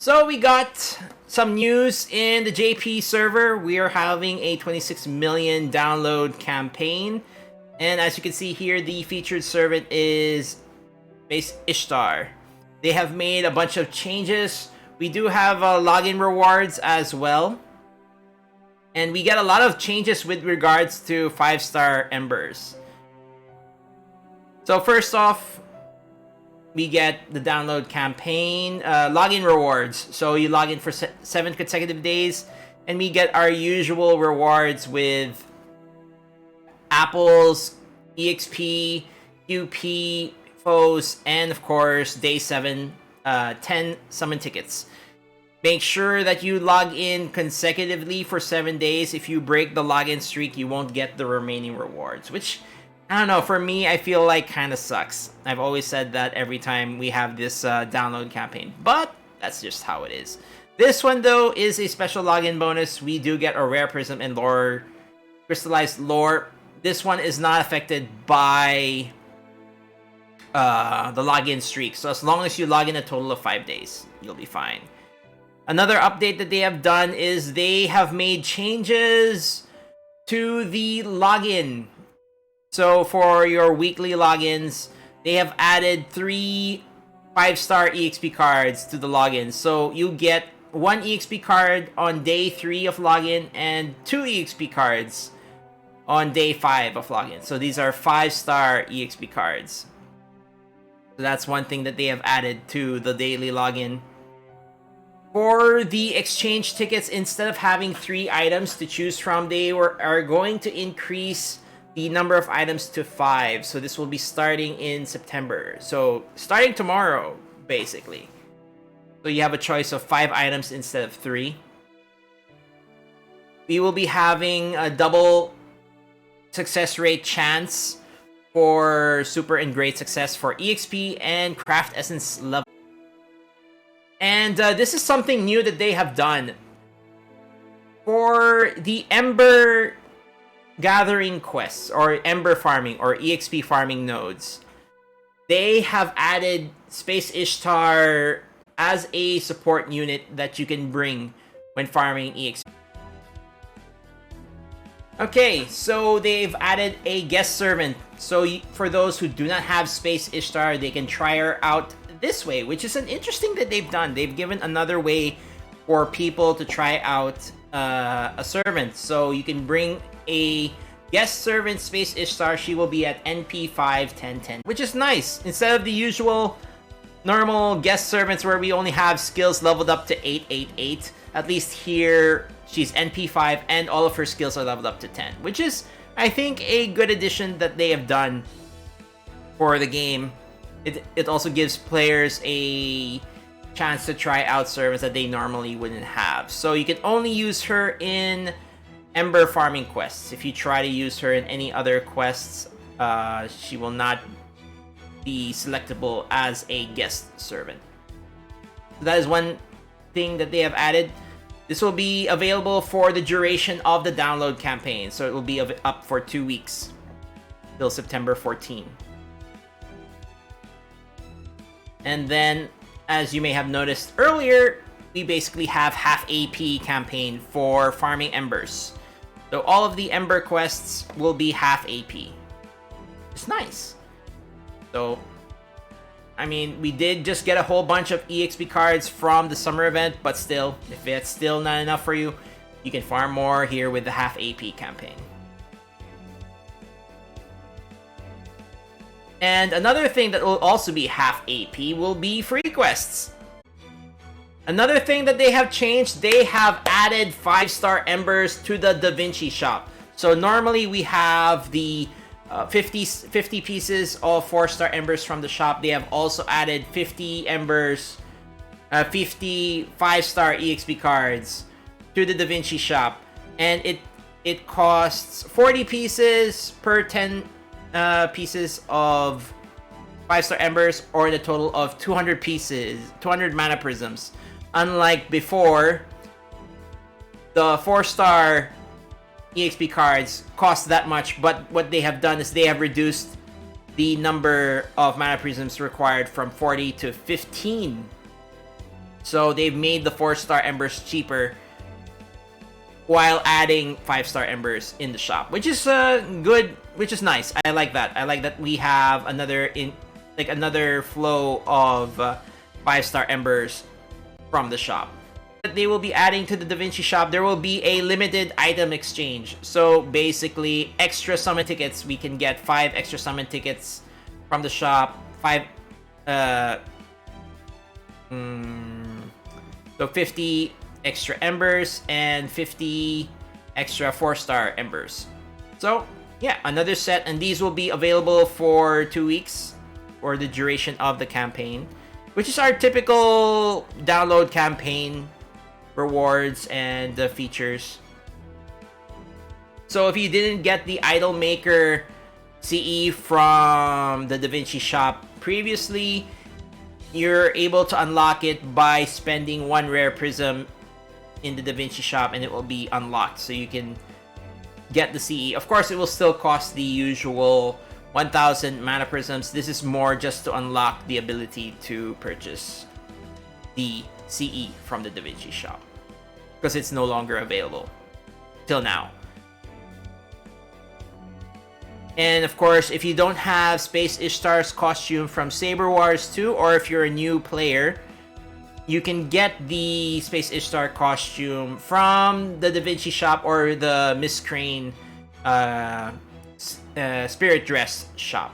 So we got some news in the JP server. We are having a 26 million download campaign. And as you can see here, the featured servant is Base Ishtar. They have made a bunch of changes. We do have login rewards as well. And we get a lot of changes with regards to 5-star embers. So first off, we get the download campaign, login rewards. So you log in for 7 consecutive days, and we get our usual rewards with apples, EXP, QP, foes, and of course, day 7, 10 summon tickets. Make sure that you log in consecutively for 7 days. If you break the login streak, you won't get the remaining rewards, which, I don't know, for me, I feel like kind of sucks. I've always said that every time we have this download campaign, but that's just how it is. This one, though, is a special login bonus. We do get a rare prism and lore, crystallized lore. This one is not affected by the login streak. So as long as you log in a total of 5 days, you'll be fine. Another update that they have done is they have made changes to the login. So for your weekly logins, they have added 3 5-star EXP cards to the login. So you get 1 EXP card on day 3 of login and 2 EXP cards on day 5 of login. So these are 5-star EXP cards. So that's one thing that they have added to the daily login. For the exchange tickets, instead of having 3 items to choose from, they are going to increase the number of items to 5. So this will be starting in September. So starting tomorrow, basically. So you have a choice of 5 items instead of 3. We will be having a double success rate chance for super and great success for EXP and craft essence level. And this is something new that they have done. For the Ember gathering quests, or Ember farming, or EXP farming nodes, they have added Space Ishtar as a support unit that you can bring when farming EXP. Okay, so they've added a guest servant. So for those who do not have Space Ishtar, they can try her out this way, which is an interesting that they've done. They've given another way for people to try out a servant. So you can bring a guest servant, Space Ishtar. She will be at NP 5-10-10, which is nice. Instead of the usual normal guest servants where we only have skills leveled up to 8-8-8, at least here she's NP 5 and all of her skills are leveled up to 10, which is, I think, a good addition that they have done for the game. It also gives players a chance to try out servants that they normally wouldn't have. So you can only use her in Ember farming quests. If you try to use her in any other quests, she will not be selectable as a guest servant. So that is one thing that they have added. This will be available for the duration of the download campaign. So it will be up for 2 weeks till September 14. And then, as you may have noticed earlier, we basically have half AP campaign for farming embers. So all of the Ember quests will be half AP. It's nice. So, I mean, we did just get a whole bunch of EXP cards from the summer event, but still, if it's still not enough for you, you can farm more here with the half AP campaign. And another thing that will also be half AP will be free quests. Another thing that they have changed, they have added 5-star embers to the Da Vinci shop. So normally we have the 50 pieces of 4-star embers from the shop. They have also added 50 embers, 50 5-star EXP cards to the Da Vinci shop. And it costs 40 pieces per 10 pieces of 5-star embers, or the total of 200 pieces, 200 mana prisms. Unlike before, the 4-star EXP cards cost that much, but what they have done is they have reduced the number of mana prisms required from 40 to 15 So they've made the 4-star embers cheaper while adding 5-star embers in the shop, which is good, which is nice. I like that. I like that we have another flow of 5-star embers from the shop. They will be adding to the DaVinci shop. There will be a limited item exchange. So basically, extra summon tickets. We can get 5 extra summon tickets from the shop. 5 so 50 extra embers and 50 extra 4-star embers. So yeah, another set, and these will be available for 2 weeks or the duration of the campaign, which is our typical download campaign rewards and the features. So if you didn't get the Idol Maker CE from the DaVinci shop previously, you're able to unlock it by spending 1 rare prism in the DaVinci shop, and it will be unlocked, so you can get the CE. Of course, it will still cost the usual 1,000 mana prisms. This is more just to unlock the ability to purchase the CE from the DaVinci shop, because it's no longer available till now. And of course, if you don't have Space Ishtar's costume from Saber Wars 2, or if you're a new player, you can get the Space Ishtar costume from the DaVinci shop or the Miss Crane Spirit Dress shop.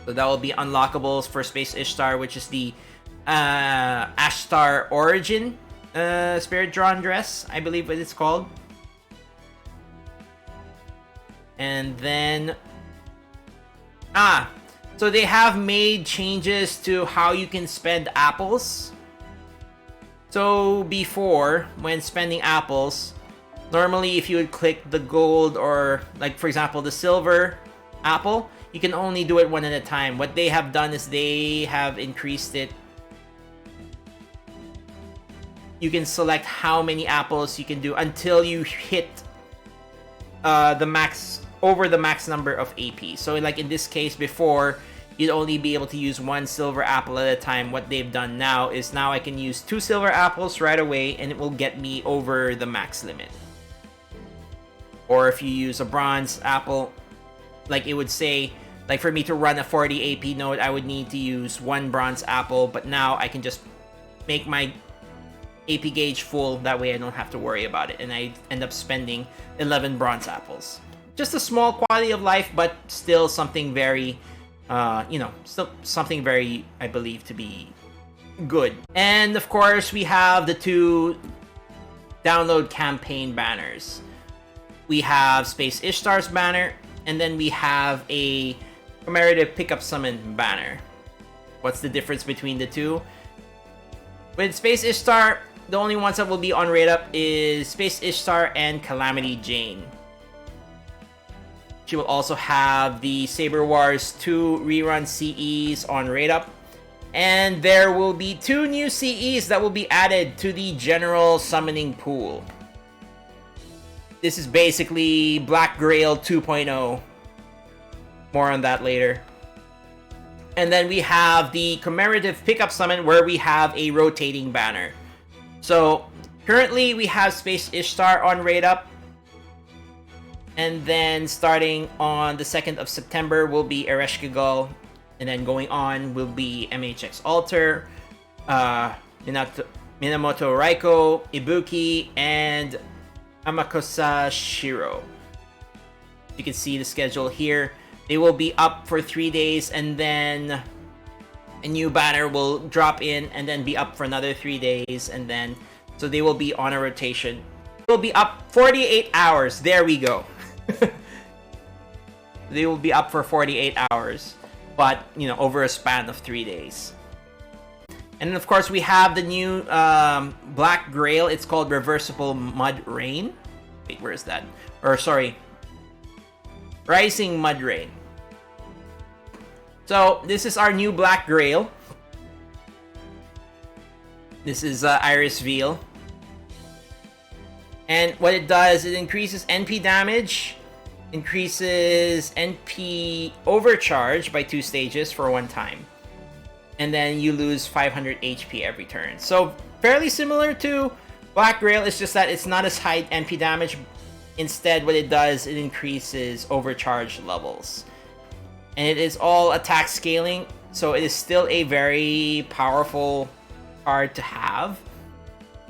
So that will be unlockables for Space Ishtar, which is the Ashtar Origin Spirit Drawn Dress, I believe what it's called. And then so they have made changes to how you can spend apples. So before, when spending apples, normally if you would click the gold or, like, for example, the silver apple, you can only do it one at a time. What they have done is they have increased it. You can select how many apples you can do until you hit the max, over the max number of AP. So like in this case, before, you'd only be able to use 1 silver apple at a time. What they've done now is now I can use 2 silver apples right away, and it will get me over the max limit. Or if you use a bronze apple, like it would say, like for me to run a 40 AP node, I would need to use 1 bronze apple, but now I can just make my AP gauge full. That way I don't have to worry about it, and I end up spending 11 bronze apples. Just a small quality of life, but still something very, something very, I believe, to be good. And of course, we have the 2 download campaign banners. We have Space Ishtar's banner, and then we have a commemorative pickup summon banner. What's the difference between the two? With Space Ishtar, the only ones that will be on rate up is Space Ishtar and Calamity Jane. She will also have the Saber Wars 2 rerun CEs on rate up. And there will be 2 new CEs that will be added to the general summoning pool. This is basically Black Grail 2.0. More on that later. And then we have the commemorative pickup summon, where we have a rotating banner. So currently we have Space Ishtar on rate up. And then starting on the 2nd of September will be Ereshkigal. And then going on will be MHX Alter, Minamoto Raiko, Ibuki, and Amakosa Shiro. You can see the schedule here. They will be up for 3 days, and then a new banner will drop in and then be up for another 3 days, and then so they will be on a rotation. They will be up 48 hours. There we go. They will be up for 48 hours, but over a span of 3 days. And then of course we have the new Black Grail. It's called Reversible Mud Rain. Wait, where is that? Or sorry, Rising Mud Rain. So this is our new Black Grail. This is Iris Veil. And what it does, it increases NP damage, increases NP overcharge by 2 stages for 1 time. and then you lose 500 HP every turn. So fairly similar to Black Grail, it's just that it's not as high NP damage. Instead, what it does, it increases overcharge levels. And it is all attack scaling, so it is still a very powerful card to have,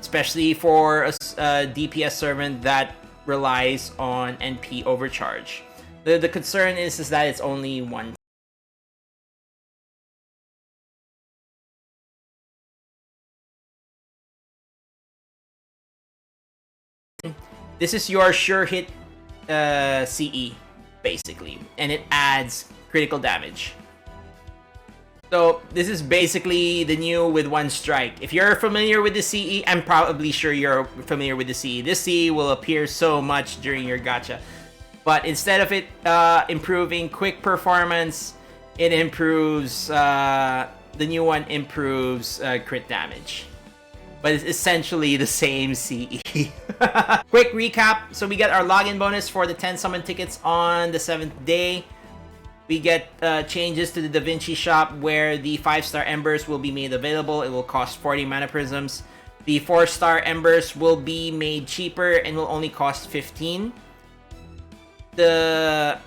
especially for a DPS servant that relies on NP overcharge. The concern is that it's only one. This is your sure hit CE, basically, and it adds critical damage. So this is basically the new with one strike. If you're familiar with the CE, I'm probably sure you're familiar with the CE. This CE will appear so much during your gacha. But instead of it improving quick performance, it improves, the new one improves crit damage. But it's essentially the same CE. Quick recap. So we get our login bonus for the 10 summon tickets on the 7th day. We get changes to the Da Vinci shop where the 5-star embers will be made available. It will cost 40 mana prisms. The 4-star embers will be made cheaper and will only cost 15. The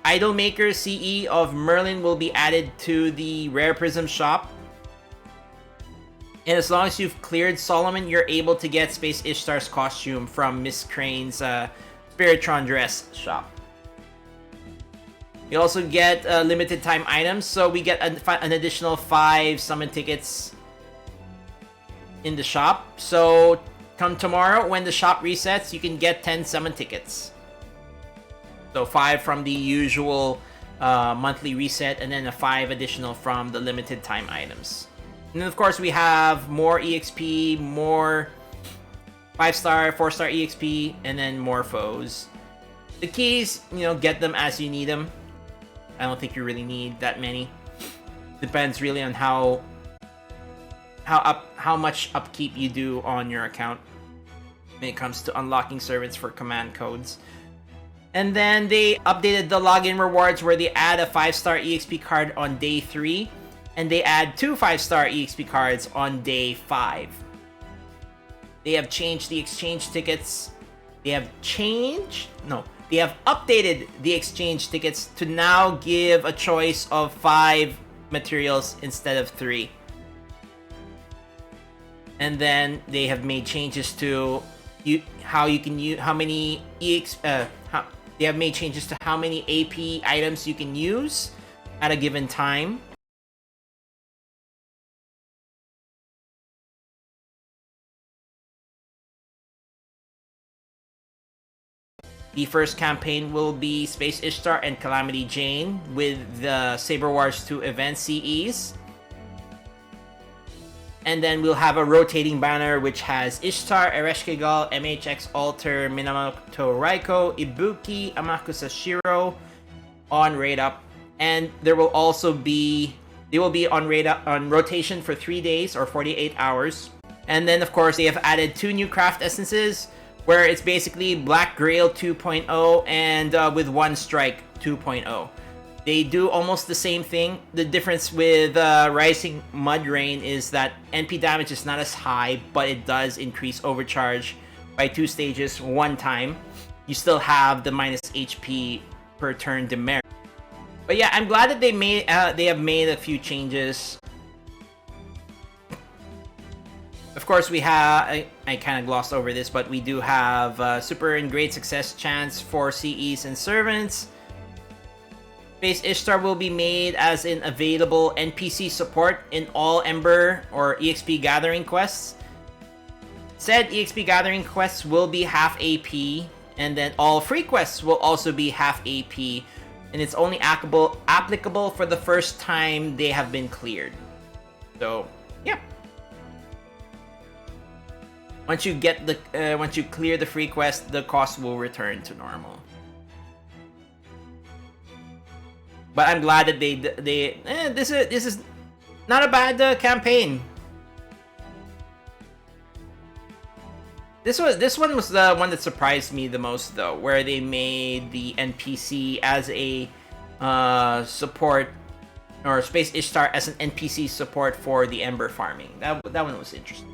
Idolmaker CE of Merlin will be added to the Rare Prism shop. And as long as you've cleared Solomon, you're able to get Space Ishtar's costume from Miss Crane's Spiritron dress shop. You also get limited time items, so we get an additional 5 summon tickets in the shop. So come tomorrow, when the shop resets, you can get 10 summon tickets. So 5 from the usual monthly reset, and then a 5 additional from the limited time items. And then of course we have more EXP, more 5-star, 4-star EXP, and then more foes. The keys, get them as you need them. I don't think you really need that many. Depends really on how much upkeep you do on your account when it comes to unlocking servants for command codes. And then they updated the login rewards where they add a 5-star EXP card on day 3, and they add 2 5-star EXP cards on day 5. They have changed the exchange tickets. They have updated the exchange tickets to now give a choice of 5 materials instead of 3. And then they have made changes to they have made changes to how many AP items you can use at a given time. The first campaign will be Space Ishtar and Calamity Jane with the Saber Wars 2 event CEs. And then we'll have a rotating banner which has Ishtar, Ereshkigal, MHX Alter, Minamoto Raiko, Ibuki, Amakusa Shiro on Raid Up. And they will be on rotation for 3 days or 48 hours. And then of course they have added 2 new craft essences, where it's basically Black Grail 2.0 and with One Strike 2.0. They do almost the same thing. The difference with Rising Mud Rain is that NP damage is not as high, but it does increase overcharge by 2 stages 1 time. You still have the minus HP per turn demerit. But yeah, I'm glad that they have made a few changes. Of course, we have, I kind of glossed over this, but we do have super and great success chance for CEs and servants. Space Ishtar will be made as an available NPC support in all Ember or EXP Gathering quests. Said EXP Gathering quests will be half AP, and then all free quests will also be half AP, and it's only applicable for the first time they have been cleared. So, yeah. Once you clear the free quest, the cost will return to normal. But I'm glad that this is not a bad campaign. This one was the one that surprised me the most, though, where they made the NPC as a support or Space Ishtar as an NPC support for the Ember farming. That one was interesting.